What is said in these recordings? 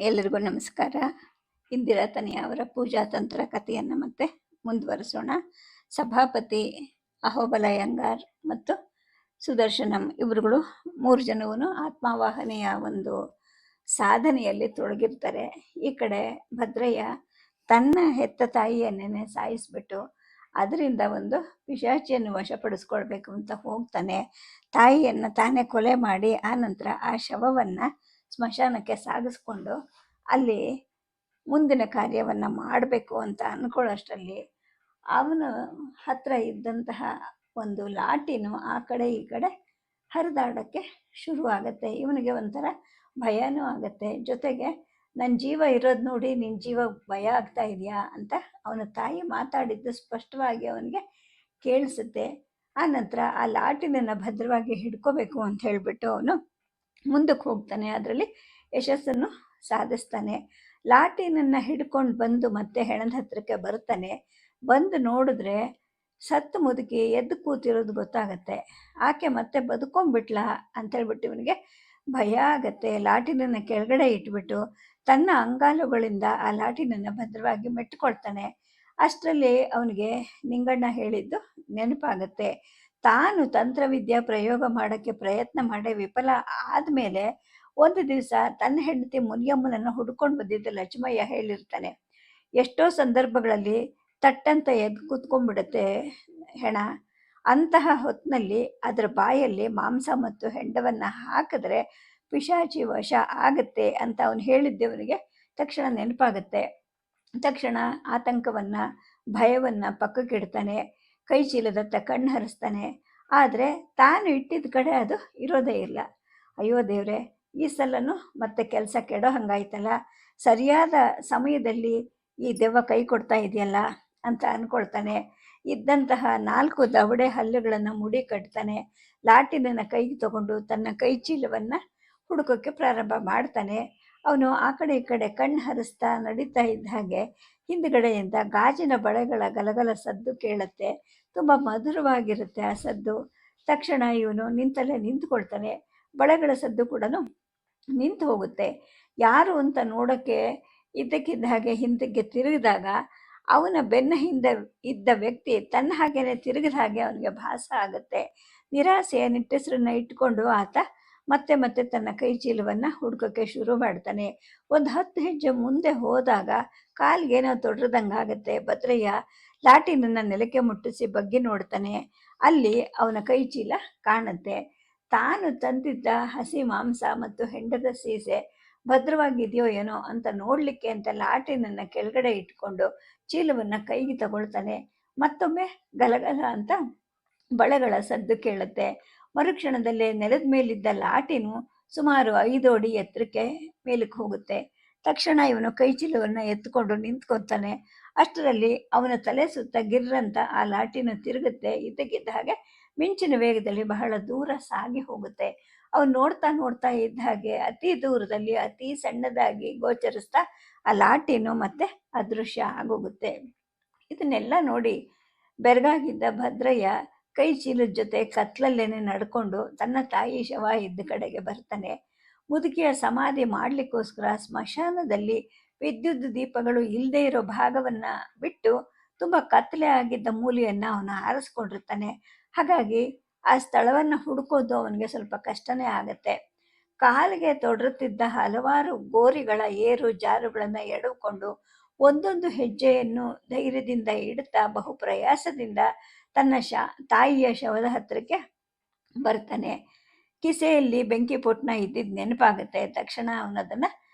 ಎಲ್ಲರಿಗೂ ನಮಸ್ಕಾರ. ಇಂದಿರಾ ತನಿಯ ಅವರ ಪೂಜಾ ತಂತ್ರ ಕಥೆಯನ್ನು ಮತ್ತೆ ಮುಂದುವರಿಸೋಣ. ಸಭಾಪತಿ ಅಹೋಬಲಯ್ಯಂಗಾರ್ ಮತ್ತು ಸುದರ್ಶನಂ ಇವರುಗಳು 3 ಜನವೂ ಆತ್ಮಾವಾಹನೆಯ ಒಂದು ಸಾಧನೆಯಲ್ಲಿ ತೊಡಗಿರ್ತಾರೆ. ಈ ಕಡೆ ಭದ್ರಯ್ಯ ತನ್ನ ಹೆತ್ತ ತಾಯಿಯನ್ನೇ ಸಾಯಿಸ್ಬಿಟ್ಟು ಅದರಿಂದ ಒಂದು ಪಿಶಾಚಿಯನ್ನು ವಶಪಡಿಸ್ಕೊಳ್ಬೇಕು ಅಂತ ಹೋಗ್ತಾನೆ. ತಾಯಿಯನ್ನು ತಾನೇ ಕೊಲೆ ಮಾಡಿ ಆನಂತರ ಆ ಶವವನ್ನು ಸ್ಮಶಾನಕ್ಕೆ ಸಾಗಿಸ್ಕೊಂಡು ಅಲ್ಲಿ ಮುಂದಿನ ಕಾರ್ಯವನ್ನು ಮಾಡಬೇಕು ಅಂತ ಅಂದ್ಕೊಳ್ಳೋಷ್ಟರಲ್ಲಿ ಅವನ ಹತ್ರ ಇದ್ದಂತಹ ಒಂದು ಲಾಟಿನೂ ಆ ಕಡೆ ಈ ಕಡೆ ಹರಿದಾಡೋಕ್ಕೆ ಶುರುವಾಗತ್ತೆ. ಇವನಿಗೆ ಒಂಥರ ಭಯನೂ ಆಗುತ್ತೆ. ಜೊತೆಗೆ ನನ್ನ ಜೀವ ಇರೋದು ನೋಡಿ ನಿನ್ನ ಜೀವ ಭಯ ಆಗ್ತಾ ಇದೆಯಾ ಅಂತ ಅವನ ತಾಯಿ ಮಾತಾಡಿದ್ದು ಸ್ಪಷ್ಟವಾಗಿ ಅವನಿಗೆ ಕೇಳಿಸುತ್ತೆ. ಆನಂತರ ಆ ಲಾಟಿನನ್ನು ಭದ್ರವಾಗಿ ಹಿಡ್ಕೋಬೇಕು ಅಂತ ಹೇಳಿಬಿಟ್ಟು ಅವನು ಮುಂದಕ್ಕೆ ಹೋಗ್ತಾನೆ. ಅದರಲ್ಲಿ ಯಶಸ್ಸನ್ನು ಸಾಧಿಸ್ತಾನೆ. ಲಾಟಿನನ್ನು ಹಿಡ್ಕೊಂಡು ಬಂದು ಮತ್ತೆ ಹೆಣದ ಹತ್ರಕ್ಕೆ ಬರ್ತಾನೆ. ಬಂದು ನೋಡಿದ್ರೆ ಸತ್ತು ಮುದುಕಿ ಎದ್ದು ಕೂತಿರೋದು ಗೊತ್ತಾಗತ್ತೆ. ಆಕೆ ಮತ್ತೆ ಬದುಕೊಂಡ್ಬಿಟ್ಲ ಅಂತೇಳ್ಬಿಟ್ಟು ಇವನಿಗೆ ಭಯ ಆಗತ್ತೆ. ಲಾಟಿನನ್ನು ಕೆಳಗಡೆ ಇಟ್ಬಿಟ್ಟು ತನ್ನ ಅಂಗಾಲುಗಳಿಂದ ಆ ಲಾಟಿನನ್ನು ಭದ್ರವಾಗಿ ಮೆಟ್ಕೊಳ್ತಾನೆ. ಅಷ್ಟರಲ್ಲಿ ಅವನಿಗೆ ನಿಂಗಣ್ಣ ಹೇಳಿದ್ದು ನೆನಪಾಗತ್ತೆ. ತಾನು ತಂತ್ರವಿದ್ಯಾ ಪ್ರಯೋಗ ಮಾಡೋಕ್ಕೆ ಪ್ರಯತ್ನ ಮಾಡಿ ವಿಫಲ ಆದಮೇಲೆ ಒಂದು ದಿವಸ ತನ್ನ ಹೆಂಡತಿ ಮುನಿಯಮ್ಮನನ್ನು ಹುಡ್ಕೊಂಡು ಬಂದಿದ್ದ ಲಕ್ಷ್ಮಯ್ಯ ಹೇಳಿರ್ತಾನೆ. ಎಷ್ಟೋ ಸಂದರ್ಭಗಳಲ್ಲಿ ತಟ್ಟಂತ ಎದ್ದು ಕೂತ್ಕೊಂಡ್ಬಿಡುತ್ತೆ ಹೆಣ. ಅಂತಹ ಹೊತ್ತಿನಲ್ಲಿ ಅದರ ಬಾಯಲ್ಲಿ ಮಾಂಸ ಮತ್ತು ಹೆಂಡವನ್ನು ಹಾಕಿದ್ರೆ ಪಿಶಾಚಿ ವಶ ಆಗತ್ತೆ ಅಂತ ಅವನು ಹೇಳಿದ್ದವನಿಗೆ ತಕ್ಷಣ ನೆನಪಾಗತ್ತೆ. ತಕ್ಷಣ ಆತಂಕವನ್ನು ಭಯವನ್ನು ಪಕ್ಕಕ್ಕಿಡ್ತಾನೆ. ಕೈ ಚೀಲದತ್ತ ಕಣ್ಣು ಹರಿಸ್ತಾನೆ. ಆದರೆ ತಾನು ಇಟ್ಟಿದ್ದ ಕಡೆ ಅದು ಇರೋದೇ ಇಲ್ಲ. ಅಯ್ಯೋ ದೇವ್ರೆ, ಈ ಸಲನೂ ಮತ್ತೆ ಕೆಲಸ ಕೆಡೋ ಹಂಗಾಯ್ತಲ್ಲ, ಸರಿಯಾದ ಸಮಯದಲ್ಲಿ ಈ ದೆವ್ವ ಕೈ ಕೊಡ್ತಾ ಇದೆಯಲ್ಲ ಅಂತ ಅಂದ್ಕೊಳ್ತಾನೆ. ಇದ್ದಂತಹ 4 ದವಡೆ ಹಲ್ಲುಗಳನ್ನು ಮುಡಿ ಕಟ್ತಾನೆ. ಲಾಟಿನನ್ನು ಕೈಗೆ ತಗೊಂಡು ತನ್ನ ಕೈ ಚೀಲವನ್ನು ಹುಡುಕೋಕ್ಕೆ ಪ್ರಾರಂಭ ಮಾಡ್ತಾನೆ. ಅವನು ಆ ಕಡೆ ಈ ಕಡೆ ಕಣ್ಣು ಹರಿಸ್ತಾ ನಡೀತಾ ಇದ್ದ ಹಾಗೆ ಹಿಂದುಗಡೆಯಿಂದ ಗಾಜಿನ ಬಳೆಗಳ ಗಲಗಲ ಸದ್ದು ಕೇಳುತ್ತೆ. ತುಂಬ ಮಧುರವಾಗಿರುತ್ತೆ ಆ ಸದ್ದು. ತಕ್ಷಣ ಇವನು ನಿಂತಲ್ಲೇ ನಿಂತ್ಕೊಳ್ತಾನೆ. ಬಳೆಗಳ ಸದ್ದು ಕೂಡ ನಿಂತು ಹೋಗುತ್ತೆ. ಯಾರು ಅಂತ ನೋಡೋಕ್ಕೆ ಇದ್ದಕ್ಕಿದ್ದ ಹಾಗೆ ಹಿಂದಕ್ಕೆ ತಿರುಗಿದಾಗ ಅವನ ಬೆನ್ನ ಹಿಂದೆ ಇದ್ದ ವ್ಯಕ್ತಿ ತನ್ನ ಹಾಗೇನೆ ತಿರುಗಿದ ಹಾಗೆ ಅವನಿಗೆ ಭಾಸ ಆಗುತ್ತೆ. ನಿರಾಸೆಯ ನಿಟ್ಟುಸಿರನ್ನ ಇಟ್ಕೊಂಡು ಆತ ಮತ್ತೆ ಮತ್ತೆ ತನ್ನ ಕೈ ಚೀಲವನ್ನು ಹುಡ್ಕೋಕ್ಕೆ ಶುರು ಮಾಡ್ತಾನೆ. ಒಂದು 10 ಹೆಜ್ಜೆ ಮುಂದೆ ಹೋದಾಗ ಕಾಲ್ಗೇನೋ ತೊಡ್ರದಂಗಾಗತ್ತೆ. ಭದ್ರಯ್ಯ ಲಾಟಿನನ್ನು ನೆಲಕ್ಕೆ ಮುಟ್ಟಿಸಿ ಬಗ್ಗಿ ನೋಡ್ತಾನೆ. ಅಲ್ಲಿ ಅವನ ಕೈ ಚೀಲ ಕಾಣುತ್ತೆ. ತಾನು ತಂದಿದ್ದ ಹಸಿ ಮಾಂಸ ಮತ್ತು ಹೆಂಡದ ಸೀಸೆ ಭದ್ರವಾಗಿದೆಯೋ ಏನೋ ಅಂತ ನೋಡಲಿಕ್ಕೆ ಅಂತ ಲಾಟಿನನ್ನು ಕೆಳಗಡೆ ಇಟ್ಕೊಂಡು ಚೀಲವನ್ನು ಕೈಗೆ ತಗೊಳ್ತಾನೆ. ಮತ್ತೊಮ್ಮೆ ಗಲಗಲ ಅಂತ ಬಳೆಗಳ ಸದ್ದು ಕೇಳುತ್ತೆ. ಮರುಕ್ಷಣದಲ್ಲೇ ನೆಲದ ಮೇಲಿದ್ದ ಲಾಟಿನು ಸುಮಾರು 5 ಅಡಿ ಎತ್ತರಕ್ಕೆ ಮೇಲಕ್ಕೆ ಹೋಗುತ್ತೆ. ತಕ್ಷಣ ಇವನು ಕೈ ಚೀಲವನ್ನು ಎತ್ಕೊಂಡು ನಿಂತ್ಕೊತಾನೆ. ಅಷ್ಟರಲ್ಲಿ ಅವನ ತಲೆ ಸುತ್ತ ಗಿರ್ರಂತ ಆ ಲಾಟಿನ ತಿರುಗುತ್ತೆ. ಇದ್ದಕ್ಕಿದ್ದ ಹಾಗೆ ಮಿಂಚಿನ ವೇಗದಲ್ಲಿ ಬಹಳ ದೂರ ಸಾಗಿ ಹೋಗುತ್ತೆ. ಅವನು ನೋಡ್ತಾ ನೋಡ್ತಾ ಇದ್ದ ಹಾಗೆ ಅತಿ ದೂರದಲ್ಲಿ ಅತಿ ಸಣ್ಣದಾಗಿ ಗೋಚರಿಸ್ತಾ ಆ ಲಾಟಿನು ಮತ್ತೆ ಅದೃಶ್ಯ ಆಗೋಗುತ್ತೆ. ಇದನ್ನೆಲ್ಲ ನೋಡಿ ಬೆರಗಾಗಿದ್ದ ಭದ್ರಯ್ಯ ಕೈ ಚೀಲದ ಜೊತೆ ಕತ್ಲಲ್ಲೇನೆ ನಡ್ಕೊಂಡು ತನ್ನ ತಾಯಿ ಶವ ಇದ್ದ ಕಡೆಗೆ ಬರ್ತಾನೆ. ಮುದುಕಿಯ ಸಮಾಧಿ ಮಾಡಲಿಕ್ಕೋಸ್ಕರ ಸ್ಮಶಾನದಲ್ಲಿ ವಿದ್ಯುತ್ ದೀಪಗಳು ಇಲ್ಲದೆ ಇರೋ ಭಾಗವನ್ನು ಬಿಟ್ಟು ತುಂಬ ಕತ್ತಲೆ ಆಗಿದ್ದ ಮೂಲೆಯನ್ನು ಅವನು ಆರಿಸ್ಕೊಂಡಿರ್ತಾನೆ. ಹಾಗಾಗಿ ಆ ಸ್ಥಳವನ್ನು ಹುಡುಕೋದು ಅವನಿಗೆ ಸ್ವಲ್ಪ ಕಷ್ಟನೇ ಆಗತ್ತೆ. ಕಾಲಿಗೆ ತೊಡರುತ್ತಿದ್ದ ಹಲವಾರು ಗೋರಿಗಳ ಏರು ಜಾರುಗಳನ್ನು ಎಡವ್ಕೊಂಡು ಒಂದೊಂದು ಹೆಜ್ಜೆಯನ್ನು ಧೈರ್ಯದಿಂದ ಇಡುತ್ತಾ ಬಹು ಪ್ರಯಾಸದಿಂದ ತನ್ನ ತಾಯಿಯ ಶವದ ಹತ್ತಿರಕ್ಕೆ ಬರ್ತಾನೆ. ಕಿಸೆಯಲ್ಲಿ ಬೆಂಕಿ ಪೊಟ್ನ ಇದ್ದಿದ್ದು ನೆನಪಾಗುತ್ತೆ. ತಕ್ಷಣ ಅವನದನ್ನು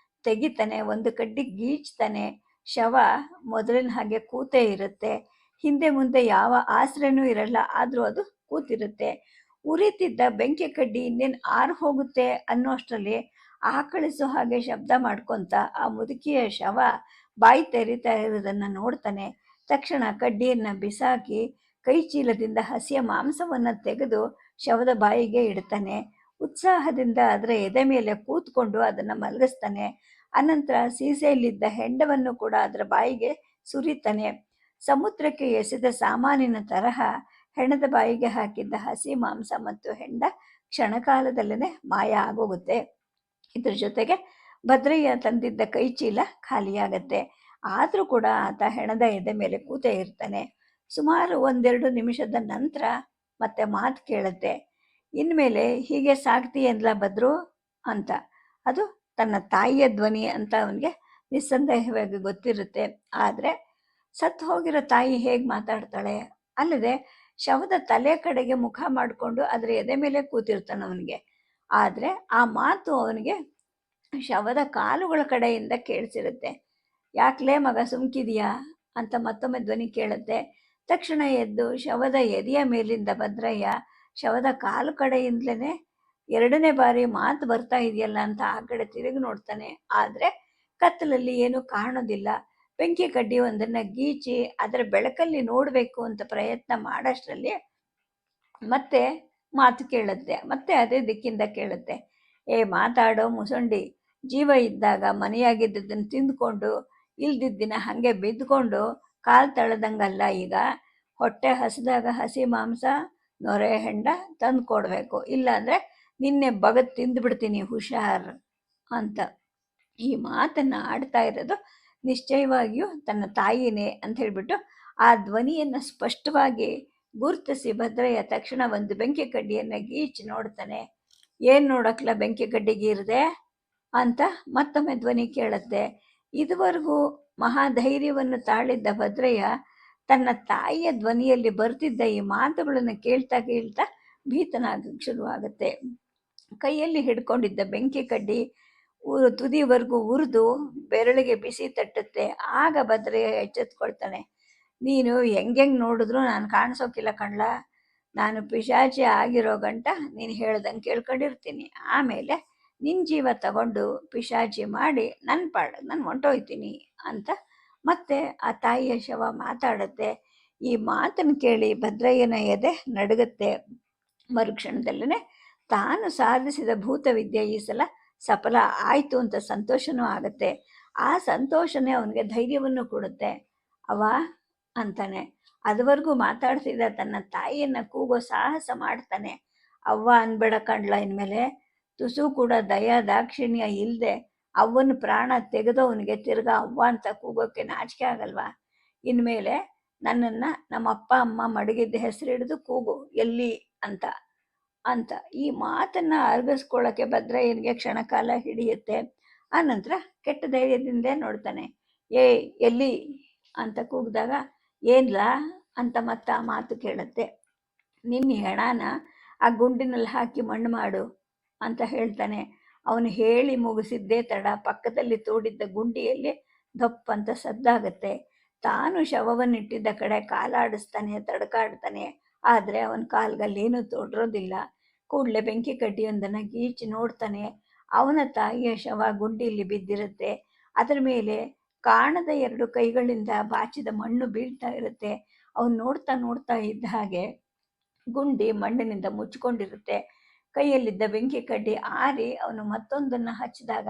ತೆಗಿತಾನೆ. ಒಂದು ಕಡ್ಡಿ ಗೀಚ್ತಾನೆ. ಶವ ಮೊದಲಿನ ಹಾಗೆ ಕೂತೇ ಇರುತ್ತೆ. ಹಿಂದೆ ಮುಂದೆ ಯಾವ ಆಸರೆನೂ ಇರಲ್ಲ, ಆದರೂ ಅದು ಕೂತಿರುತ್ತೆ. ಉರಿತಿದ್ದ ಬೆಂಕಿ ಕಡ್ಡಿ ಇನ್ನೇನು ಆರು ಹೋಗುತ್ತೆ ಅನ್ನೋಷ್ಟರಲ್ಲಿ ಆಕಳಿಸೋ ಹಾಗೆ ಶಬ್ದ ಮಾಡ್ಕೊತ ಆ ಮುದುಕಿಯ ಶವ ಬಾಯಿ ತೆರಿತಾ ಇರೋದನ್ನು ನೋಡ್ತಾನೆ. ತಕ್ಷಣ ಕಡ್ಡಿಯನ್ನು ಬಿಸಾಕಿ ಕೈ ಚೀಲದಿಂದ ಹಸಿಯ ಮಾಂಸವನ್ನು ತೆಗೆದು ಶವದ ಬಾಯಿಗೆ ಇಡ್ತಾನೆ. ಉತ್ಸಾಹದಿಂದ ಅದರ ಎದೆ ಮೇಲೆ ಕೂತ್ಕೊಂಡು ಅದನ್ನು ಮಲಗಿಸ್ತಾನೆ. ಅನಂತರ ಸೀಸೆಯಲ್ಲಿದ್ದ ಹೆಂಡವನ್ನು ಕೂಡ ಅದರ ಬಾಯಿಗೆ ಸುರಿತಾನೆ. ಸಮುದ್ರಕ್ಕೆ ಎಸೆದ ಸಾಮಾನಿನ ತರಹ ಹೆಣದ ಬಾಯಿಗೆ ಹಾಕಿದ್ದ ಹಸಿ ಮಾಂಸ ಮತ್ತು ಹೆಂಡ ಕ್ಷಣಕಾಲದಲ್ಲೇ ಮಾಯ ಆಗೋಗುತ್ತೆ. ಇದ್ರ ಜೊತೆಗೆ ಭದ್ರಯ್ಯ ತಂದಿದ್ದ ಕೈ ಚೀಲ ಖಾಲಿಯಾಗತ್ತೆ. ಆದರೂ ಕೂಡ ಆತ ಹೆಣದ ಎದೆ ಮೇಲೆ ಕೂತೇ ಇರ್ತಾನೆ. ಸುಮಾರು 1-2 ನಿಮಿಷದ ನಂತರ ಮತ್ತೆ ಮಾತು ಕೇಳುತ್ತೆ. ಇನ್ಮೇಲೆ ಹೀಗೆ ಸಾಕ್ತೀಯನ್ಲ ಭದ್ರು ಅಂತ. ಅದು ತನ್ನ ತಾಯಿಯ ಧ್ವನಿ ಅಂತ ಅವನಿಗೆ ನಿಸ್ಸಂದೇಹವಾಗಿ ಗೊತ್ತಿರುತ್ತೆ. ಆದರೆ ಸತ್ತು ಹೋಗಿರೋ ತಾಯಿ ಹೇಗೆ ಮಾತಾಡ್ತಾಳೆ? ಅಲ್ಲದೆ ಶವದ ತಲೆ ಕಡೆಗೆ ಮುಖ ಮಾಡಿಕೊಂಡು ಅದರ ಎದೆ ಮೇಲೆ ಕೂತಿರ್ತಾನೆ ಅವನಿಗೆ. ಆದರೆ ಆ ಮಾತು ಅವನಿಗೆ ಶವದ ಕಾಲುಗಳ ಕಡೆಯಿಂದ ಕೇಳಿಸಿರುತ್ತೆ. ಯಾಕ್ಲೇ ಮಗ ಸುಮ್ಕಿದೀಯಾ ಅಂತ ಮತ್ತೊಮ್ಮೆ ಧ್ವನಿ ಕೇಳುತ್ತೆ. ತಕ್ಷಣ ಎದ್ದು ಶವದ ಎದೆಯ ಮೇಲಿಂದ ಭದ್ರಯ್ಯ ಶವದ ಕಾಲು ಕಡೆಯಿಂದಲೇ 2ನೇ ಬಾರಿ ಮಾತು ಬರ್ತಾ ಇದೆಯಲ್ಲ ಅಂತ ಆ ಕಡೆ ತಿರುಗಿ ನೋಡ್ತಾನೆ. ಆದರೆ ಕತ್ತಲಲ್ಲಿ ಏನೂ ಕಾಣೋದಿಲ್ಲ. ಬೆಂಕಿ ಕಡ್ಡಿ ಒಂದನ್ನು ಗೀಚಿ ಅದರ ಬೆಳಕಲ್ಲಿ ನೋಡಬೇಕು ಅಂತ ಪ್ರಯತ್ನ ಮಾಡೋಷ್ಟರಲ್ಲಿ ಮತ್ತೆ ಮಾತು ಕೇಳುತ್ತೆ. ಮತ್ತೆ ಅದೇ ದಿಕ್ಕಿಂದ ಕೇಳುತ್ತೆ. ಏ ಮಾತಾಡೋ ಮುಸುಂಡಿ, ಜೀವ ಇದ್ದಾಗ ಮನೆಯಾಗಿದ್ದದನ್ನು ತಿಂದ್ಕೊಂಡು ಇಲ್ದಿದ್ದಿನ ಹಾಗೆ ಬಿದ್ದುಕೊಂಡು ಕಾಲು ತಳೆದಂಗಲ್ಲ. ಈಗ ಹೊಟ್ಟೆ ಹಸಿದಾಗ ಹಸಿ ಮಾಂಸ ನೊರೆ ಹೆಂಡ ತಂದು ಕೊಡಬೇಕು, ಇಲ್ಲಾಂದರೆ ನಿನ್ನೆ ಬಗದು ತಿಂದುಬಿಡ್ತೀನಿ, ಹುಷಾರ್ ಅಂತ. ಈ ಮಾತನ್ನು ಆಡ್ತಾ ಇರೋದು ನಿಶ್ಚಯವಾಗಿಯೂ ತನ್ನ ತಾಯಿನೇ ಅಂತ ಹೇಳಿಬಿಟ್ಟು ಆ ಧ್ವನಿಯನ್ನು ಸ್ಪಷ್ಟವಾಗಿ ಗುರುತಿಸಿ ಭದ್ರಯ್ಯ ತಕ್ಷಣ ಒಂದು ಬೆಂಕಿ ಕಡ್ಡಿಯನ್ನು ಗೀಚಿ ನೋಡ್ತಾನೆ. ಏನು ನೋಡಕ್ಲ ಬೆಂಕಿ ಕಡ್ಡಿ ಗೀರಿದೆ ಅಂತ ಮತ್ತೊಮ್ಮೆ ಧ್ವನಿ ಕೇಳುತ್ತೆ. ಇದುವರೆಗೂ ಮಹಾಧೈರ್ಯವನ್ನು ತಾಳಿದ್ದ ಭದ್ರಯ್ಯ ತನ್ನ ತಾಯಿಯ ಧ್ವನಿಯಲ್ಲಿ ಬರ್ತಿದ್ದ ಈ ಮಾತುಗಳನ್ನು ಕೇಳ್ತಾ ಕೇಳ್ತಾ ಭೀತನಾಗಕ್ಕೆ ಶುರುವಾಗುತ್ತೆ. ಕೈಯಲ್ಲಿ ಹಿಡ್ಕೊಂಡಿದ್ದ ಬೆಂಕಿ ಕಡ್ಡಿ ತುದಿವರೆಗೂ ಉರಿದು ಬೆರಳಿಗೆ ಬಿಸಿ ತಟ್ಟುತ್ತೆ. ಆಗ ಭದ್ರಯ್ಯ ಎಚ್ಚೆತ್ಕೊಳ್ತಾನೆ. ನೀನು ಹೆಂಗೆ ನೋಡಿದ್ರು ನಾನು ಕಾಣಿಸೋಕಿಲ್ಲ ಕಣ್ಲ. ನಾನು ಪಿಶಾಚಿ ಆಗಿರೋ ಗಂಟ ನೀನು ಹೇಳ್ದಂಗೆ ಕೇಳ್ಕೊಂಡಿರ್ತೀನಿ. ಆಮೇಲೆ ನಿನ್ನ ಜೀವ ತಗೊಂಡು ಪಿಶಾಚಿ ಮಾಡಿ ನನ್ನ ಪಾಡಿಗೆ ನಾನು ಹೊಂಟೋಯ್ತೀನಿ ಅಂತ ಮತ್ತೆ ಆ ತಾಯಿಯ ಶವ ಮಾತಾಡುತ್ತೆ. ಈ ಮಾತನ್ನು ಕೇಳಿ ಭದ್ರಯ್ಯನ ಎದೆ ನಡುಗುತ್ತೆ. ಮರುಕ್ಷಣದಲ್ಲೇ ತಾನು ಸಾಧಿಸಿದ ಭೂತವಿದ್ಯೆ ಈ ಸಲ ಸಫಲ ಆಯಿತು ಅಂತ ಸಂತೋಷನೂ ಆಗುತ್ತೆ. ಆ ಸಂತೋಷನೇ ಅವನಿಗೆ ಧೈರ್ಯವನ್ನು ಕೊಡುತ್ತೆ. ಅವ ಅಂತಾನೆ. ಅದುವರೆಗೂ ಮಾತಾಡ್ತಿದ್ದ ತನ್ನ ತಾಯಿಯನ್ನು ಕೂಗೋ ಸಾಹಸ ಮಾಡ್ತಾನೆ. ಅವ್ವ ಅನ್ಬೇಡ ಕಣ್ಲ, ಇನ್ಮೇಲೆ ತುಸು ಕೂಡ ದಯಾ ದಾಕ್ಷಿಣ್ಯ ಇಲ್ಲದೆ ಅವನ ಪ್ರಾಣ ತೆಗೆದವನಿಗೆ ತಿರ್ಗಾ ಅವ್ವ ಅಂತ ಕೂಗೋಕ್ಕೆ ನಾಚಿಕೆ ಆಗಲ್ವಾ? ಇನ್ಮೇಲೆ ನನ್ನನ್ನು ನಮ್ಮ ಅಪ್ಪ ಅಮ್ಮ ಮಡಗಿದ್ದ ಹೆಸರು ಹಿಡಿದು ಕೂಗು, ಎಲ್ಲಿ ಅಂತ ಅಂತ. ಈ ಮಾತನ್ನು ಅರಗಿಸ್ಕೊಳ್ಳೋಕ್ಕೆ ಭದ್ರಯ್ಯನಿಗೆ ಕ್ಷಣಕಾಲ ಹಿಡಿಯುತ್ತೆ. ಆನಂತರ ಕೆಟ್ಟ ಧೈರ್ಯದಿಂದ ನೋಡ್ತಾನೆ. ಏ ಎಲ್ಲಿ ಅಂತ ಕೂಗಿದಾಗ ಏನ್ಲ ಅಂತ ಮತ್ತೆ ಆ ಮಾತು ಕೇಳುತ್ತೆ. ನಿನ್ನ ಹೆಣನ ಆ ಗುಂಡಿನಲ್ಲಿ ಹಾಕಿ ಮಣ್ಣು ಮಾಡು ಅಂತ ಹೇಳ್ತಾನೆ. ಅವನು ಹೇಳಿ ಮುಗಿಸಿದ್ದೇ ತಡ ಪಕ್ಕದಲ್ಲಿ ತೋಡಿದ್ದ ಗುಂಡಿಯಲ್ಲಿ ದಪ್ಪಂತ ಸದ್ದಾಗತ್ತೆ. ತಾನು ಶವವನ್ನಿಟ್ಟಿದ್ದ ಕಡೆ ಕಾಲಾಡಿಸ್ತಾನೆ, ತಡಕಾಡ್ತಾನೆ. ಆದರೆ ಅವನ ಕಾಲ್ಗಲ್ಲೇನೂ ತೋಡಿರೋದಿಲ್ಲ. ಕೂಡಲೇ ಬೆಂಕಿ ಕಡ್ಡಿಯೊಂದನ್ನು ಗೀಚಿ ನೋಡ್ತಾನೆ. ಅವನ ತಾಯಿಯ ಶವ ಗುಂಡಿಯಲ್ಲಿ ಬಿದ್ದಿರುತ್ತೆ. ಅದರ ಮೇಲೆ ಕಾಣದ 2 ಕೈಗಳಿಂದ ಬಾಚಿದ ಮಣ್ಣು ಬೀಳ್ತಾ ಇರುತ್ತೆ. ಅವನು ನೋಡ್ತಾ ನೋಡ್ತಾ ಇದ್ದ ಹಾಗೆ ಗುಂಡಿ ಮಣ್ಣಿನಿಂದ ಮುಚ್ಚಿಕೊಂಡಿರುತ್ತೆ. ಕೈಯಲ್ಲಿದ್ದ ಬೆಂಕಿ ಕಡ್ಡಿ ಆರಿ ಅವನು ಮತ್ತೊಂದನ್ನು ಹಚ್ಚಿದಾಗ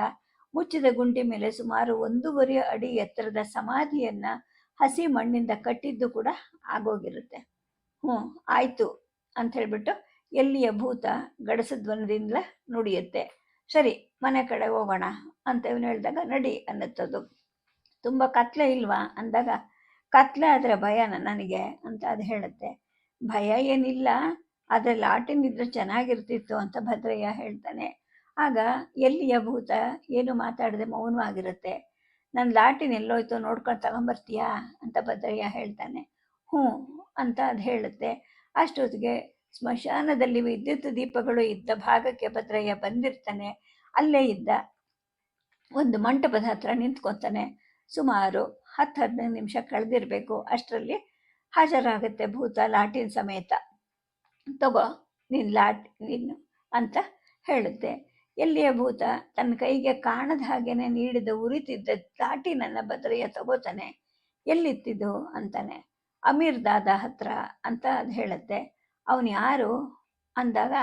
ಮುಚ್ಚಿದ ಗುಂಡಿ ಮೇಲೆ ಸುಮಾರು 1.5 ಅಡಿ ಎತ್ತರದ ಸಮಾಧಿಯನ್ನು ಹಸಿ ಮಣ್ಣಿಂದ ಕಟ್ಟಿದ್ದು ಕೂಡ ಆಗೋಗಿರುತ್ತೆ. ಆಯಿತು ಅಂತ ಹೇಳ್ಬಿಟ್ಟು ಎಲ್ಲಿಯ ಭೂತ ಗಡಸಧ್ವನದಿಂದ ನುಡಿಯುತ್ತೆ. ಸರಿ, ಮನೆ ಕಡೆ ಹೋಗೋಣ ಅಂತ ಇವನು ಹೇಳಿದಾಗ ನಡಿ ಅನ್ನತ್ತದು. ತುಂಬ ಕತ್ಲೆ ಇಲ್ವಾ ಅಂದಾಗ, ಕತ್ಲೆ ಆದರೆ ಭಯನ ನನಗೆ ಅಂತ ಅದು ಹೇಳುತ್ತೆ. ಭಯ ಏನಿಲ್ಲ, ಆದರೆ ಲಾಟಿನಿದ್ರೆ ಚೆನ್ನಾಗಿರ್ತಿತ್ತು ಅಂತ ಭದ್ರಯ್ಯ ಹೇಳ್ತಾನೆ. ಆಗ ಎಲ್ಲಿಯ ಭೂತ ಏನು ಮಾತಾಡದೆ ಮೌನವಾಗಿರುತ್ತೆ. ನನ್ನ ಲಾಟಿನ್ ಎಲ್ಲೋಯ್ತು ನೋಡ್ಕೊಂಡು ತಗೊಂಬರ್ತೀಯಾ ಅಂತ ಭದ್ರಯ್ಯ ಹೇಳ್ತಾನೆ. ಹ್ಞೂ ಅಂತ ಅದು ಹೇಳುತ್ತೆ. ಅಷ್ಟೊತ್ತಿಗೆ ಸ್ಮಶಾನದಲ್ಲಿ ವಿದ್ಯುತ್ ದೀಪಗಳು ಇದ್ದ ಭಾಗಕ್ಕೆ ಭದ್ರಯ್ಯ ಬಂದಿರ್ತಾನೆ. ಅಲ್ಲೇ ಇದ್ದ ಒಂದು ಮಂಟಪದ ಹತ್ರ ನಿಂತ್ಕೊತಾನೆ. ಸುಮಾರು 10-15 ನಿಮಿಷ ಕಳೆದಿರಬೇಕು. ಅಷ್ಟರಲ್ಲಿ ಹಾಜರಾಗುತ್ತೆ ಭೂತ ಲಾಟಿನ್ ಸಮೇತ. ತಗೋ ನೀನು ಅಂತ ಹೇಳುತ್ತೆ. ಎಲ್ಲಿಯ ಭೂತ ತನ್ನ ಕೈಗೆ ಕಾಣದ ಹಾಗೇನೆ ನೀಡಿದ ಉರಿತಿದ್ದ ಲಾಟಿನನ್ನು ಭದ್ರಯ್ಯ ತಗೋತಾನೆ. ಎಲ್ಲಿತ್ತಿದ್ದು ಅಂತಾನೆ. ಅಮೀರ್ ದಾದಾ ಹತ್ರ ಅಂತ ಅದು ಹೇಳುತ್ತೆ. ಅವನು ಯಾರು ಅಂದಾಗ,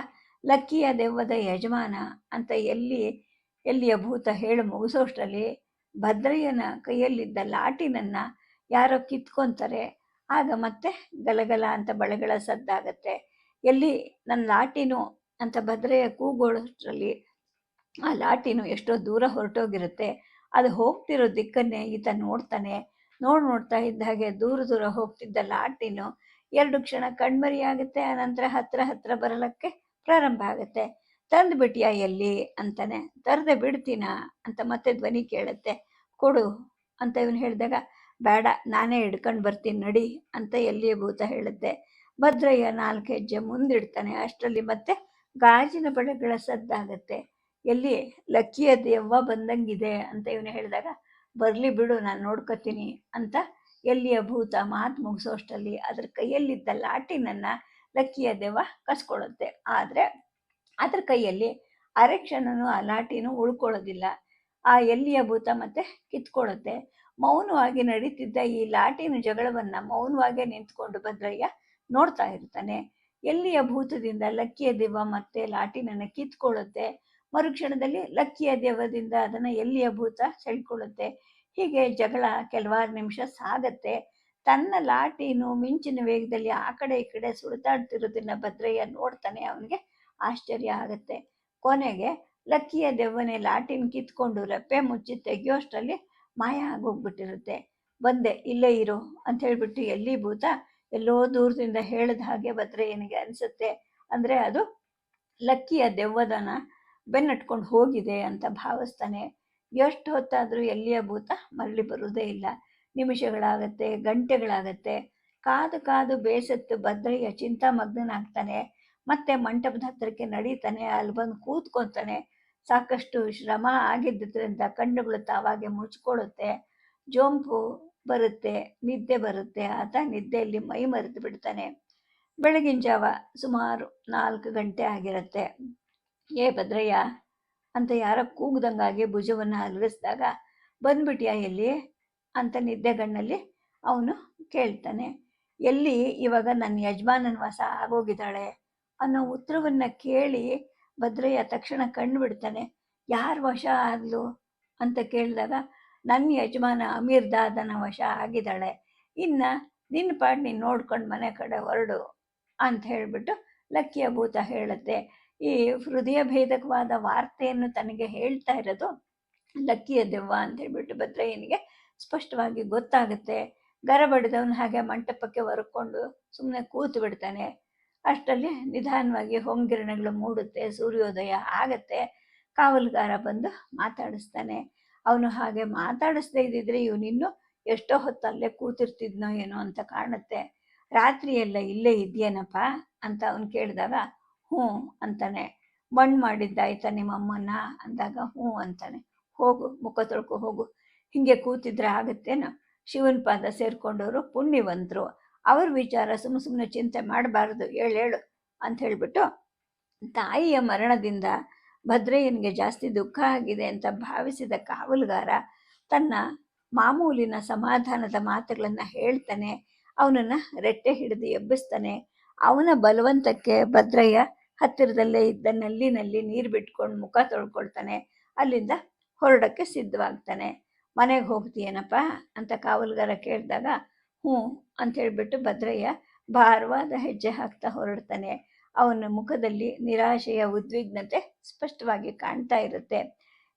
ಲಕ್ಕಿಯ ದೆವ್ವದ ಯಜಮಾನ ಅಂತ ಎಲ್ಲಿಯ ಭೂತ ಹೇಳಿ ಮುಗಿಸೋಷ್ಟರಲ್ಲಿ ಭದ್ರಯ್ಯನ ಕೈಯಲ್ಲಿದ್ದ ಲಾಟಿನನ್ನು ಯಾರೋ ಕಿತ್ಕೊತಾರೆ. ಆಗ ಮತ್ತೆ ಗಲಗಲ ಅಂತ ಬಳೆಗಳ ಸದ್ದಾಗತ್ತೆ. ಎಲ್ಲಿ ನನ್ನ ಲಾಟಿನು ಅಂತ ಭದ್ರಯ್ಯ ಕೂಗೋಳಷ್ಟರಲ್ಲಿ ಆ ಲಾಟಿನು ಎಷ್ಟೋ ದೂರ ಹೊರಟೋಗಿರುತ್ತೆ. ಅದು ಹೋಗ್ತಿರೋ ದಿಕ್ಕನ್ನೇ ಈತ ನೋಡ್ತಾನೆ. ನೋಡ್ತಾ ಇದ್ದ ಹಾಗೆ ದೂರ ದೂರ ಹೋಗ್ತಿದ್ದ ಲಾಟಿನು 2 ಕ್ಷಣ ಕಣ್ಮರೆಯಾಗುತ್ತೆ. ಆನಂತರ ಹತ್ರ ಬರಲಕ್ಕೆ ಪ್ರಾರಂಭ ಆಗುತ್ತೆ. ತಂದು ಬಿಟ್ಯಾ ಎಲ್ಲಿ ಅಂತಾನೆ. ತರದೆ ಬಿಡ್ತೀನಾ ಅಂತ ಮತ್ತೆ ಧ್ವನಿ ಕೇಳುತ್ತೆ. ಕೊಡು ಅಂತ ಇವನು ಹೇಳಿದಾಗ, ಬೇಡ ನಾನೇ ಹಿಡ್ಕೊಂಡು ಬರ್ತೀನಿ ನಡಿ ಅಂತ ಎಲ್ಲಿಯ ಭೂತ ಹೇಳುತ್ತೆ. ಭದ್ರಯ್ಯ 4 ಹೆಜ್ಜೆ ಮುಂದಿಡ್ತಾನೆ. ಅಷ್ಟರಲ್ಲಿ ಮತ್ತೆ ಗಾಜಿನ ಬಳೆಗಳ ಸದ್ದಾಗತ್ತೆ. ಎಲ್ಲಿ ಲಕ್ಕಿಯ ದೆವ್ವ ಬಂದಂಗಿದೆ ಅಂತ ಇವನು ಹೇಳಿದಾಗ, ಬರ್ಲಿ ಬಿಡು ನಾನು ನೋಡ್ಕೊತೀನಿ ಅಂತ ಎಲ್ಲಿಯ ಭೂತ ಮಾತು ಮುಗಿಸೋಷ್ಟರಲ್ಲಿ ಅದ್ರ ಕೈಯಲ್ಲಿದ್ದ ಲಾಟಿನನ್ನ ಲಕ್ಕಿಯ ದೆವ್ವ ಕಸ್ಕೊಳ್ಳುತ್ತೆ. ಆದರೆ ಅದ್ರ ಕೈಯಲ್ಲಿ ಅರೆಕ್ಷಣನು ಆ ಲಾಟಿನೂ ಉಳ್ಕೊಳ್ಳೋದಿಲ್ಲ. ಆ ಎಲ್ಲಿಯ ಭೂತ ಮತ್ತೆ ಕಿತ್ಕೊಳ್ಳುತ್ತೆ. ಮೌನವಾಗಿ ನಡೀತಿದ್ದ ಈ ಲಾಟಿನ ಜಗಳವನ್ನ ಮೌನವಾಗೇ ನಿಂತ್ಕೊಂಡು ಭದ್ರಯ್ಯ ನೋಡ್ತಾ ಇರ್ತಾನೆ. ಎಲ್ಲಿಯ ಭೂತದಿಂದ ಲಕ್ಕಿಯ ದೆವ್ವ ಮತ್ತೆ ಲಾಟಿನನ್ನ ಕಿತ್ಕೊಳ್ಳುತ್ತೆ. ಮರುಕ್ಷಣದಲ್ಲಿ ಲಕ್ಕಿಯ ದೆವ್ವದಿಂದ ಅದನ್ನ ಎಲ್ಲಿಯ ಭೂತ ಸೆಳ್ಕೊಳ್ಳುತ್ತೆ. ಹೀಗೆ ಜಗಳ ಕೆಲವಾರು ನಿಮಿಷ ಸಾಗತ್ತೆ. ತನ್ನ ಲಾಟಿನು ಮಿಂಚಿನ ವೇಗದಲ್ಲಿ ಆ ಕಡೆ ಈ ಕಡೆ ಸುಳಿತಾಡ್ತಿರೋದನ್ನ ಭದ್ರಯ್ಯ ನೋಡ್ತಾನೆ. ಅವನಿಗೆ ಆಶ್ಚರ್ಯ ಆಗತ್ತೆ. ಕೊನೆಗೆ ಲಕ್ಕಿಯ ದೆವ್ವನೆ ಲಾಟಿನ ಕಿತ್ಕೊಂಡು ರೆಪ್ಪೆ ಮುಚ್ಚಿ ತೆಗೆಯೋಷ್ಟರಲ್ಲಿ ಮಾಯ ಆಗೋಗ್ಬಿಟ್ಟಿರುತ್ತೆ. ಬಂದೆ, ಇಲ್ಲೇ ಇರು ಅಂತ ಹೇಳ್ಬಿಟ್ಟು ಎಲ್ಲಿ ಭೂತ ಎಲ್ಲೋ ದೂರದಿಂದ ಹೇಳಿದ ಹಾಗೆ ಭದ್ರಯ್ಯನಿಗೆ ಅನಿಸುತ್ತೆ. ಅಂದರೆ ಅದು ಲಕ್ಕಿಯ ದೆವ್ವದನ ಬೆನ್ನಟ್ಕೊಂಡು ಹೋಗಿದೆ ಅಂತ ಭಾವಿಸ್ತಾನೆ. ಎಷ್ಟು ಹೊತ್ತಾದರೂ ಎಲ್ಲಿಯ ಭೂತ ಮರಳಿ ಬರುವುದೇ ಇಲ್ಲ. ನಿಮಿಷಗಳಾಗತ್ತೆ, ಗಂಟೆಗಳಾಗತ್ತೆ. ಕಾದು ಬೇಸತ್ತು ಭದ್ರಯ್ಯ ಚಿಂತಾಮಗ್ನನಾಗ್ತಾನೆ. ಮತ್ತೆ ಮಂಟಪದ ಹತ್ತಿರಕ್ಕೆ ನಡೀತಾನೆ. ಅಲ್ಲಿ ಬಂದು ಕೂತ್ಕೊತಾನೆ. ಸಾಕಷ್ಟು ಶ್ರಮ ಆಗಿದ್ದರಿಂದ ಕಣ್ಣುಗಳು ತಾವಾಗೆ ಮುಚ್ಕೊಳ್ಳುತ್ತೆ. ಜೋಂಪು ಬರುತ್ತೆ, ನಿದ್ದೆ ಬರುತ್ತೆ. ಆತ ನಿದ್ದೆಯಲ್ಲಿ ಮೈ ಮರೆತು ಬಿಡ್ತಾನೆ. ಬೆಳಗಿನ ಜಾವ ಸುಮಾರು 4 ಗಂಟೆ ಆಗಿರುತ್ತೆ. ಏ ಭದ್ರಯ್ಯ ಅಂತ ಯಾರೋ ಕೂಗ್ದಂಗಾಗಿ ಭುಜವನ್ನು ಅಲುಗಿಸಿದಾಗ, ಬಂದ್ಬಿಟ್ಯಾ ಎಲ್ಲಿ ಅಂತ ನಿದ್ದೆಗಣ್ಣಲ್ಲಿ ಅವನು ಕೇಳ್ತಾನೆ. ಎಲ್ಲಿ ಇವಾಗ ನನ್ನ ಯಜಮಾನನ ವಾಸ ಆಗೋಗಿದ್ದಾಳೆ ಅನ್ನೋ ಉತ್ತರವನ್ನು ಕೇಳಿ ಭದ್ರಯ್ಯ ತಕ್ಷಣ ಕಣ್ಣು ಬಿಡ್ತಾನೆ. ಯಾರು ವಶ ಆದ್ಲು ಅಂತ ಕೇಳಿದಾಗ, ನನ್ನ ಯಜಮಾನ ಅಮೀರ್ ದಾದನ ವಶ ಆಗಿದ್ದಾಳೆ. ಇನ್ನು ನಿನ್ನ ಪಾಡು ನೀನು ನೋಡ್ಕೊಂಡು ಮನೆ ಕಡೆ ಹೊರಡು ಅಂತ ಹೇಳಿಬಿಟ್ಟು ಲಕ್ಕಿಯ ಭೂತ ಹೇಳುತ್ತೆ. ಈ ಹೃದಯ ಭೇದಕವಾದ ವಾರ್ತೆಯನ್ನು ತನಗೆ ಹೇಳ್ತಾ ಇರೋದು ಲಕ್ಕಿಯ ದೆವ್ವ ಅಂತ ಹೇಳ್ಬಿಟ್ಟು ಭದ್ರಯ್ಯನಿಗೆ ಸ್ಪಷ್ಟವಾಗಿ ಗೊತ್ತಾಗುತ್ತೆ. ಗರಬಡಿದವನು ಹಾಗೆ ಮಂಟಪಕ್ಕೆ ಹೊರಕೊಂಡು ಸುಮ್ಮನೆ ಕೂತು ಬಿಡ್ತಾನೆ. ಅಷ್ಟರಲ್ಲಿ ನಿಧಾನವಾಗಿ ಹೊಂಗಿರಣಗಳು ಮೂಡುತ್ತೆ. ಸೂರ್ಯೋದಯ ಆಗತ್ತೆ. ಕಾವಲುಗಾರ ಬಂದು ಮಾತಾಡಿಸ್ತಾನೆ. ಅವನು ಹಾಗೆ ಮಾತಾಡಿಸ್ದೇ ಇದ್ದಿದ್ರೆ ಇವನಿನ್ನು ಎಷ್ಟೋ ಹೊತ್ತು ಅಲ್ಲೇ ಕೂತಿರ್ತಿದ್ನೋ ಏನೋ ಅಂತ ಕಾಣುತ್ತೆ. ರಾತ್ರಿ ಎಲ್ಲ ಇಲ್ಲೇ ಇದೆಯೇನಪ್ಪ ಅಂತ ಅವನು ಕೇಳಿದಾಗ, ಹ್ಞೂ ಅಂತಾನೆ. ಮಣ್ಣು ಮಾಡಿದ್ದಾಯ್ತಾ ನಿಮ್ಮಮ್ಮನ ಅಂದಾಗ, ಹ್ಞೂ ಅಂತಾನೆ. ಹೋಗು, ಮುಖ ತೊಳ್ಕೊ ಹೋಗು, ಹಿಂಗೆ ಕೂತಿದ್ರೆ ಆಗುತ್ತೇನೋ? ಶಿವನ ಪಾದ ಸೇರ್ಕೊಂಡವರು ಪುಣ್ಯವಂತರು, ಅವ್ರ ವಿಚಾರ ಸುಮ್ಮನೆ ಚಿಂತೆ ಮಾಡಬಾರ್ದು, ಹೇಳು ಅಂತ ಹೇಳಿಬಿಟ್ಟು ತಾಯಿಯ ಮರಣದಿಂದ ಭದ್ರಯ್ಯನಿಗೆ ಜಾಸ್ತಿ ದುಃಖ ಆಗಿದೆ ಅಂತ ಭಾವಿಸಿದ ಕಾವಲುಗಾರ ತನ್ನ ಮಾಮೂಲಿನ ಸಮಾಧಾನದ ಮಾತುಗಳನ್ನು ಹೇಳ್ತಾನೆ. ಅವನನ್ನು ರೆಟ್ಟೆ ಹಿಡಿದು ಎಬ್ಬಿಸ್ತಾನೆ. ಅವನ ಬಲವಂತಕ್ಕೆ ಭದ್ರಯ್ಯ ಹತ್ತಿರದಲ್ಲೇ ಇದ್ದ ನಲ್ಲಿನಲ್ಲಿ ನೀರು ಬಿಟ್ಕೊಂಡು ಮುಖ ತೊಳ್ಕೊಳ್ತಾನೆ. ಅಲ್ಲಿಂದ ಹೊರಡಕ್ಕೆ ಸಿದ್ಧವಾಗ್ತಾನೆ. ಮನೆಗೆ ಹೋಗ್ತೀಯೇನಪ್ಪ ಅಂತ ಕಾವಲುಗಾರ ಕೇಳಿದಾಗ, ಹ್ಞೂ ಅಂತ ಹೇಳ್ಬಿಟ್ಟು ಭದ್ರಯ್ಯ ಭಾರವಾದ ಹೆಜ್ಜೆ ಹಾಕ್ತಾ ಹೊರಡ್ತಾನೆ. ಅವನ ಮುಖದಲ್ಲಿ ನಿರಾಶೆಯ ಉದ್ವಿಗ್ನತೆ ಸ್ಪಷ್ಟವಾಗಿ ಕಾಣ್ತಾ ಇರುತ್ತೆ.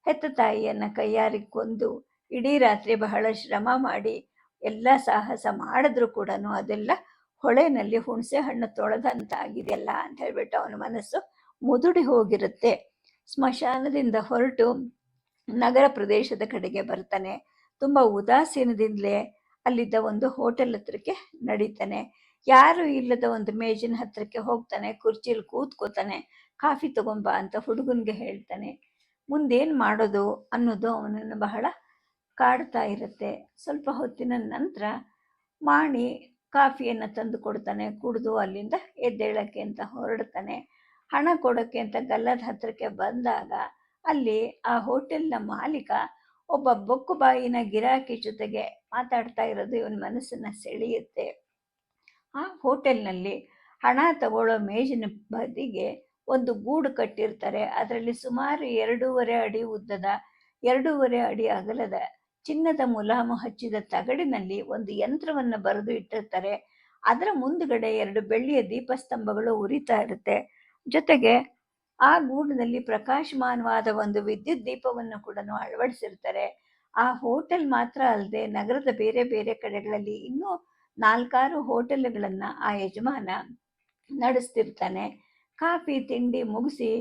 ಹೆತ್ತ ತಾಯಿಯನ್ನು ಕೈಯಾರಿ ಕೊಂದು ಇಡೀ ರಾತ್ರಿ ಬಹಳ ಶ್ರಮ ಮಾಡಿ ಎಲ್ಲ ಸಾಹಸ ಮಾಡಿದ್ರೂ ಕೂಡ ಅದೆಲ್ಲ ಹೊಳೆನಲ್ಲಿ ಹುಣಸೆ ಹಣ್ಣು ತೊಳೆದಂತಾಗಿದೆಯಲ್ಲ ಅಂತ ಹೇಳ್ಬಿಟ್ಟು ಅವನ ಮನಸ್ಸು ಮುದುಡಿ ಹೋಗಿರುತ್ತೆ. ಸ್ಮಶಾನದಿಂದ ಹೊರಟು ನಗರ ಪ್ರದೇಶದ ಕಡೆಗೆ ಬರ್ತಾನೆ. ತುಂಬ ಉದಾಸೀನದಿಂದಲೇ ಅಲ್ಲಿದ್ದ ಒಂದು ಹೋಟೆಲ್ ಹತ್ರಕ್ಕೆ ನಡೀತಾನೆ. ಯಾರು ಇಲ್ಲದ ಒಂದು ಮೇಜಿನ ಹತ್ರಕ್ಕೆ ಹೋಗ್ತಾನೆ. ಕುರ್ಚಿಲಿ ಕೂತ್ಕೋತಾನೆ. ಕಾಫಿ ತಗೊಂಬ ಅಂತ ಹುಡುಗನಿಗೆ ಹೇಳ್ತಾನೆ. ಮುಂದೇನು ಮಾಡೋದು ಅನ್ನೋದು ಅವನನ್ನು ಬಹಳ ಕಾಡ್ತಾ ಇರುತ್ತೆ. ಸ್ವಲ್ಪ ಹೊತ್ತಿನ ನಂತರ ಮಾಣಿ ಕಾಫಿಯನ್ನು ತಂದು ಕೊಡ್ತಾನೆ. ಕುಡಿದು ಅಲ್ಲಿಂದ ಎದ್ದೇಳಕ್ಕೆ ಅಂತ ಹೊರಡ್ತಾನೆ. ಹಣ ಕೊಡೋಕ್ಕೆ ಅಂತ ಗಲ್ಲದ ಹತ್ರಕ್ಕೆ ಬಂದಾಗ ಅಲ್ಲಿ ಆ ಹೋಟೆಲ್ನ ಮಾಲೀಕ ಒಬ್ಬ ಬೊಕ್ಕು ಬಾಯಿನ ಗಿರಾಕಿ ಜೊತೆಗೆ ಮಾತಾಡ್ತಾ ಇರೋದು ಇವನ ಮನಸ್ಸನ್ನು ಸೆಳೆಯುತ್ತೆ. ಆ ಹೋಟೆಲ್ನಲ್ಲಿ ಹಣ ತಗೊಳ್ಳೋ ಮೇಜಿನ ಬದಿಗೆ ಒಂದು ಗೂಡು ಕಟ್ಟಿರ್ತಾರೆ. ಅದರಲ್ಲಿ ಸುಮಾರು 2.5 ಅಡಿ ಉದ್ದದ 2.5 ಅಡಿ ಅಗಲದ ಚಿನ್ನದ ಮುಲಾಮು ಹಚ್ಚಿದ ತಗಡಿನಲ್ಲಿ ಒಂದು ಯಂತ್ರವನ್ನು ಬರೆದು ಇಟ್ಟಿರ್ತಾರೆ. ಅದರ ಮುಂದುಗಡೆ 2 ಬೆಳ್ಳಿಯ ದೀಪಸ್ತಂಭಗಳು ಉರಿತಾ ಇರುತ್ತೆ. ಜೊತೆಗೆ ಆ ಗೂಡಿನಲ್ಲಿ ಪ್ರಕಾಶಮಾನವಾದ ಒಂದು ವಿದ್ಯುತ್ ದೀಪವನ್ನು ಕೂಡ ಅಳವಡಿಸಿರ್ತಾರೆ. ಆ ಹೋಟೆಲ್ ಮಾತ್ರ ಅಲ್ಲದೆ ನಗರದ ಬೇರೆ ಬೇರೆ ಕಡೆಗಳಲ್ಲಿ ಇನ್ನೂ 4-6 ಹೋಟೆಲ್ಗಳನ್ನು ಆ ಯಜಮಾನ ನಡೆಸ್ತಿರ್ತಾನೆ. ಕಾಫಿ ತಿಂಡಿ ಮುಗಿಸಿ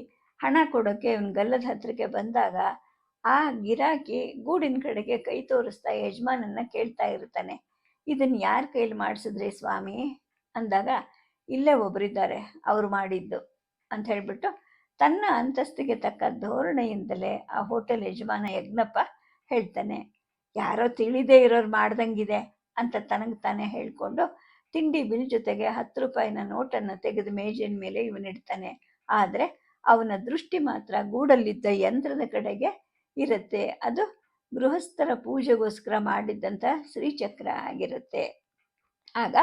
ಹಣ ಕೊಡೋಕ್ಕೆ ಇವನು ಗಲ್ಲದ ಹತ್ರಕ್ಕೆ ಬಂದಾಗ ಆ ಗಿರಾಕಿ ಗೂಡಿನ ಕಡೆಗೆ ಕೈ ತೋರಿಸ್ತಾ ಯಜಮಾನನ್ನ ಕೇಳ್ತಾ ಇರ್ತಾನೆ, ಇದನ್ನು ಯಾರ ಕೈಲಿ ಮಾಡಿಸಿದ್ರಿ ಸ್ವಾಮಿ ಅಂದಾಗ, ಇಲ್ಲೇ ಒಬ್ಬರಿದ್ದಾರೆ ಅವ್ರು ಮಾಡಿದ್ದು ಅಂತ ಹೇಳ್ಬಿಟ್ಟು ತನ್ನ ಅಂತಸ್ತಿಗೆ ತಕ್ಕ ಧೋರಣೆಯಿಂದಲೇ ಆ ಹೋಟೆಲ್ ಯಜಮಾನ ಯಜ್ಞಪ್ಪ ಹೇಳ್ತಾನೆ. ಯಾರೋ ತಿಳಿದೇ ಇರೋರು ಮಾಡ್ದಂಗಿದೆ ಅಂತ ತನಗೆ ತಾನೇ ಹೇಳ್ಕೊಂಡು ತಿಂಡಿ ಬಿಲ್ ಜೊತೆಗೆ 10 ರೂಪಾಯಿನ ನೋಟನ್ನು ತೆಗೆದು ಮೇಜಿನ ಮೇಲೆ ಇವನಿಡ್ತಾನೆ. ಆದರೆ ಅವನ ದೃಷ್ಟಿ ಮಾತ್ರ ಗೂಡಲ್ಲಿದ್ದ ಯಂತ್ರದ ಕಡೆಗೆ ಇರುತ್ತೆ. ಅದು ಗೃಹಸ್ಥರ ಪೂಜೆಗೋಸ್ಕರ ಮಾಡಿದ್ದಂಥ ಶ್ರೀಚಕ್ರ ಆಗಿರುತ್ತೆ. ಆಗ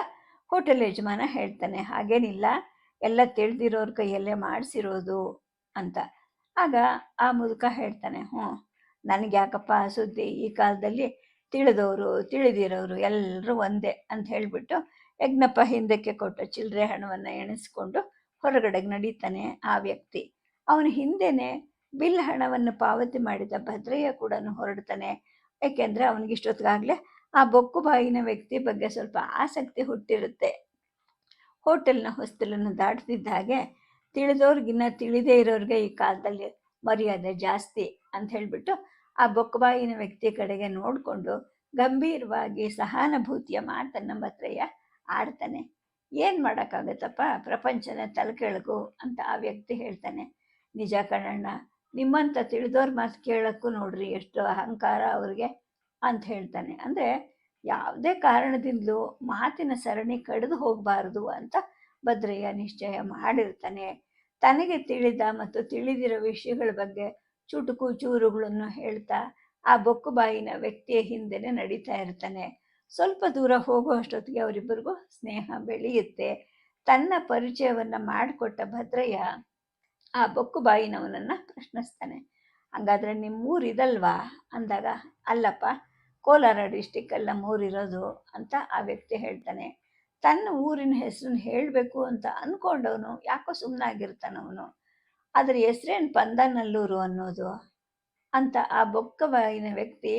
ಹೋಟೆಲ್ ಯಜಮಾನ ಹೇಳ್ತಾನೆ, ಹಾಗೇನಿಲ್ಲ, ಎಲ್ಲ ತಿಳಿದಿರೋರ ಕೈಯಲ್ಲೇ ಮಾಡಿಸಿರೋದು ಅಂತ. ಆಗ ಆ ಮುದುಕ ಹೇಳ್ತಾನೆ, ನನಗೆ ಯಾಕಪ್ಪ ಸುದ್ದಿ, ಈ ಕಾಲದಲ್ಲಿ ತಿಳಿದವರು ತಿಳಿದಿರೋರು ಎಲ್ಲರೂ ಒಂದೇ ಅಂತ ಹೇಳಿಬಿಟ್ಟು ಯಜ್ಞಪ್ಪ ಹಿಂದಕ್ಕೆ ಕೊಟ್ಟ ಚಿಲ್ಲರೆ ಹಣವನ್ನು ಎಣಿಸ್ಕೊಂಡು ಹೊರಗಡೆಗೆ ನಡೀತಾನೆ ಆ ವ್ಯಕ್ತಿ. ಅವನ ಹಿಂದೆನೆ ಬಿಲ್ ಹಣವನ್ನು ಪಾವತಿ ಮಾಡಿದ ಭದ್ರಯ್ಯ ಕೂಡ ಹೊರಡ್ತಾನೆ. ಏಕೆಂದರೆ ಅವನಿಗಿಷ್ಟೊತ್ತಿಗಾಗಲೇ ಆ ಬೊಕ್ಕು ಬಾಯಿನ ವ್ಯಕ್ತಿ ಬಗ್ಗೆ ಸ್ವಲ್ಪ ಆಸಕ್ತಿ ಹುಟ್ಟಿರುತ್ತೆ. ಹೋಟೆಲ್ನ ಹೊಸ್ತಲನ್ನು ದಾಟ್ತಿದ್ದ ಹಾಗೆ ತಿಳಿದವ್ರಿಗಿನ್ನ ತಿಳಿದೇ ಇರೋರಿಗೆ ಈ ಕಾಲದಲ್ಲಿ ಮರ್ಯಾದೆ ಜಾಸ್ತಿ ಅಂತ ಹೇಳಿಬಿಟ್ಟು ಆ ಬೊಕ್ಕಬಾಯಿನ ವ್ಯಕ್ತಿ ಕಡೆಗೆ ನೋಡಿಕೊಂಡು ಗಂಭೀರವಾಗಿ ಸಹಾನುಭೂತಿಯ ಮಾತನ್ನು ಭದ್ರಯ್ಯ ಆಡ್ತಾನೆ. ಏನು ಮಾಡೋಕ್ಕಾಗತ್ತಪ್ಪ, ಪ್ರಪಂಚನ ತಲೆಕೆಳಗು ಅಂತ ಆ ವ್ಯಕ್ತಿ ಹೇಳ್ತಾನೆ. ನಿಜ ಕಣಣ್ಣ, ನಿಮ್ಮಂಥ ತಿಳಿದವ್ರ ಮಾತು ಕೇಳೋಕ್ಕೂ ನೋಡ್ರಿ ಎಷ್ಟು ಅಹಂಕಾರ ಅವ್ರಿಗೆ ಅಂತ ಹೇಳ್ತಾನೆ. ಅಂದರೆ ಯಾವುದೇ ಕಾರಣದಿಂದಲೂ ಮಾತಿನ ಸರಣಿ ಕಡಿದು ಹೋಗಬಾರ್ದು ಅಂತ ಭದ್ರಯ್ಯ ನಿಶ್ಚಯ ಮಾಡಿರ್ತಾನೆ. ತನಗೆ ತಿಳಿದ ಮತ್ತು ತಿಳಿದಿರೋ ವಿಷಯಗಳ ಬಗ್ಗೆ ಚುಟುಕು ಚೂರುಗಳನ್ನು ಹೇಳ್ತಾ ಆ ಬೊಕ್ಕು ಬಾಯಿನ ವ್ಯಕ್ತಿಯ ಹಿಂದೆನೇ ನಡೀತಾ ಇರ್ತಾನೆ. ಸ್ವಲ್ಪ ದೂರ ಹೋಗುವಷ್ಟೊತ್ತಿಗೆ ಅವರಿಬ್ಬರಿಗೂ ಸ್ನೇಹ ಬೆಳೆಯುತ್ತೆ. ತನ್ನ ಪರಿಚಯವನ್ನು ಮಾಡಿಕೊಟ್ಟ ಭದ್ರಯ್ಯ ಆ ಬೊಕ್ಕು ಬಾಯಿನವನನ್ನು ಪ್ರಶ್ನಿಸ್ತಾನೆ. ಹಂಗಾದ್ರೆ ನಿಮ್ಮೂರು ಇದಲ್ವಾ ಅಂದಾಗ, ಅಲ್ಲಪ್ಪ, ಕೋಲಾರ ಡಿಸ್ಟಿಕ್ಕಲ್ಲಿ ನಮ್ಮೂರಿರೋದು ಅಂತ ಆ ವ್ಯಕ್ತಿ ಹೇಳ್ತಾನೆ. ತನ್ನ ಊರಿನ ಹೆಸರನ್ನು ಹೇಳಬೇಕು ಅಂತ ಅಂದ್ಕೊಂಡವನು ಯಾಕೋ ಸುಮ್ಮನಾಗಿರ್ತಾನವನು. ಅದ್ರ ಹೆಸರೇನು ಪಂದನಲ್ಲೂರು ಅನ್ನೋದು ಅಂತ ಆ ಬೊಕ್ಕ ಬಾಯಿನ ವ್ಯಕ್ತಿ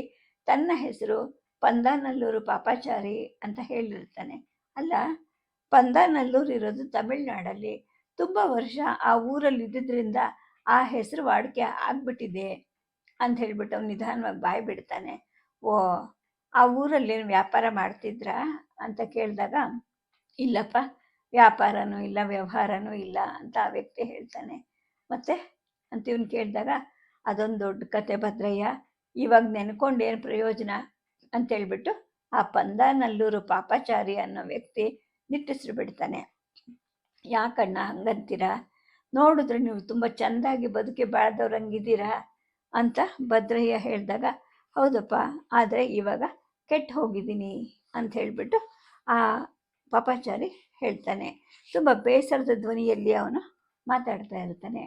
ತನ್ನ ಹೆಸರು ಪಂದನಲ್ಲೂರು ಪಾಪಾಚಾರಿ ಅಂತ ಹೇಳಿರ್ತಾನೆ. ಅಲ್ಲ, ಪಂದನಲ್ಲೂರು ಇರೋದು ತಮಿಳ್ನಾಡಲ್ಲಿ. ತುಂಬ ವರ್ಷ ಆ ಊರಲ್ಲಿ ಇದ್ದಿದ್ದರಿಂದ ಆ ಹೆಸರು ವಾಡಿಕೆ ಆಗ್ಬಿಟ್ಟಿದೆ ಅಂತ ಹೇಳ್ಬಿಟ್ಟು ಅವ್ನು ನಿಧಾನವಾಗಿ ಬಾಯಿ ಬಿಡ್ತಾನೆ. ಓ, ಆ ಊರಲ್ಲಿ ವ್ಯಾಪಾರ ಮಾಡ್ತಿದ್ರಾ ಅಂತ ಕೇಳಿದಾಗ, ಇಲ್ಲಪ್ಪ, ವ್ಯಾಪಾರನೂ ಇಲ್ಲ ವ್ಯವಹಾರನೂ ಇಲ್ಲ ಅಂತ ಆ ವ್ಯಕ್ತಿ ಹೇಳ್ತಾನೆ. ಮತ್ತೆ ಅಂತ ಇವನು ಕೇಳಿದಾಗ, ಅದೊಂದು ದೊಡ್ಡ ಕತೆ ಭದ್ರಯ್ಯ, ಇವಾಗ ನೆನ್ಕೊಂಡೇನು ಪ್ರಯೋಜನ ಅಂತೇಳ್ಬಿಟ್ಟು ಆ ಪಂದನಲ್ಲೂರು ಪಾಪಾಚಾರಿ ಅನ್ನೋ ವ್ಯಕ್ತಿ ನಿಟ್ಟುಸಿರು ಬಿಡ್ತಾನೆ. ಯಾಕಣ್ಣ ಹಂಗಂತೀರ, ನೋಡಿದ್ರೆ ನೀವು ತುಂಬ ಚೆಂದಾಗಿ ಬದುಕಿ ಬಾಳ್ದವ್ರಂಗಿದ್ದೀರಾ ಅಂತ ಭದ್ರಯ್ಯ ಹೇಳಿದಾಗ, ಹೌದಪ್ಪ, ಆದರೆ ಇವಾಗ ಕೆಟ್ಟು ಹೋಗಿದ್ದೀನಿ ಅಂತ ಹೇಳಿಬಿಟ್ಟು ಆ ಪಾಪಾಚಾರಿ ಹೇಳ್ತಾನೆ. ತುಂಬ ಬೇಸರದ ಧ್ವನಿಯಲ್ಲಿ ಅವನು ಮಾತಾಡ್ತಾ ಇರ್ತಾನೆ.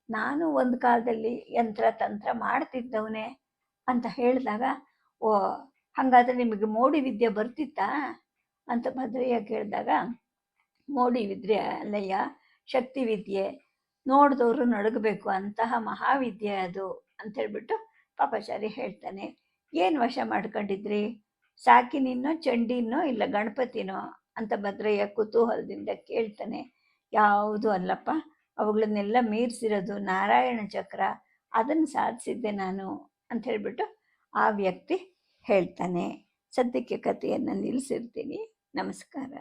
ನಾನು ಒಂದು ಕಾಲದಲ್ಲಿ ಯಂತ್ರ ತಂತ್ರ ಮಾಡ್ತಿದ್ದವನೇ ಅಂತ ಹೇಳಿದಾಗ, ಓ, ಹಾಗಾದರೆ ನಿಮಗೆ ಮೋಡಿ ವಿದ್ಯೆ ಬರ್ತಿತ್ತಾ ಅಂತ ಭದ್ರಯ್ಯ ಕೇಳಿದಾಗ, ಮೋಡಿ ವಿದ್ಯೆ ಅಲ್ಲಯ್ಯ, ಶಕ್ತಿ ವಿದ್ಯೆ, ನೋಡಿದವರು ನಡಗಬೇಕು ಅಂತಹ ಮಹಾವಿದ್ಯೆ ಅದು ಅಂತ ಹೇಳ್ಬಿಟ್ಟು ಪಾಪಾಚಾರಿ ಹೇಳ್ತಾನೆ. ಏನು ವಶ ಮಾಡ್ಕೊಂಡಿದ್ರಿ, ಸಾಕಿನಿನ್ನೋ ಚಂಡಿನೋ ಇಲ್ಲ ಗಣಪತಿನೋ ಅಂತ ಭದ್ರಯ್ಯ ಕುತೂಹಲದಿಂದ ಕೇಳ್ತಾನೆ. ಯಾವುದೂ ಅಲ್ಲಪ್ಪ, ಅವುಗಳನ್ನೆಲ್ಲ ಮೀರಿಸಿರೋದು ನಾರಾಯಣ ಚಕ್ರ, ಅದನ್ನು ಸಾಧಿಸಿದ್ದೆ ನಾನು ಅಂತ ಹೇಳ್ಬಿಟ್ಟು ಆ ವ್ಯಕ್ತಿ ಹೇಳ್ತಾನೆ. ಸದ್ಯಕ್ಕೆ ಕಥೆಯನ್ನು ನಿಲ್ಲಿಸಿರ್ತೀನಿ. ನಮಸ್ಕಾರ.